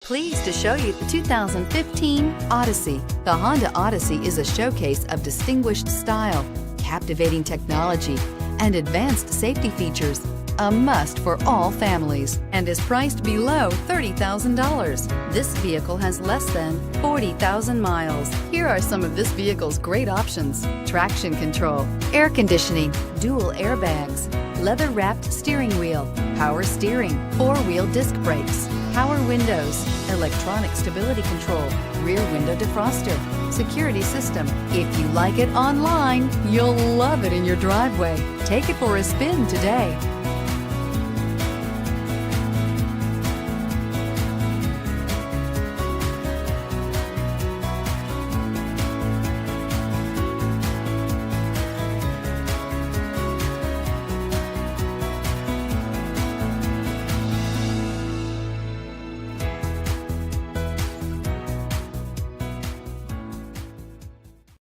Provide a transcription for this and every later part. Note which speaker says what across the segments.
Speaker 1: Pleased to show you the 2015 Odyssey. The Honda Odyssey is a showcase of distinguished style, captivating technology, and advanced safety features. A must for all families and is priced below $30,000. This vehicle has less than 40,000 miles. Here are some of this vehicle's great options: traction control, air conditioning, dual airbags, leather-wrapped steering wheel, power steering, four-wheel disc brakes, power windows, electronic stability control, rear window defroster, security system. If you like it online, you'll love it in your driveway. Take it for a spin today.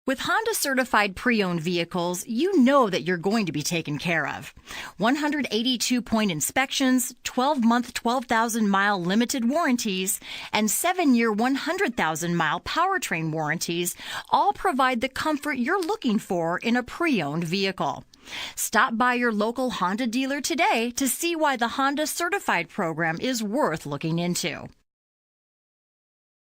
Speaker 2: With Honda certified pre-owned vehicles, you know that you're going to be taken care of. 182-point inspections, 12-month 12,000-mile limited warranties, and 7-year 100,000-mile powertrain warranties all provide the comfort you're looking for in a pre-owned vehicle. Stop by your local Honda dealer today to see why the Honda certified program is worth looking into.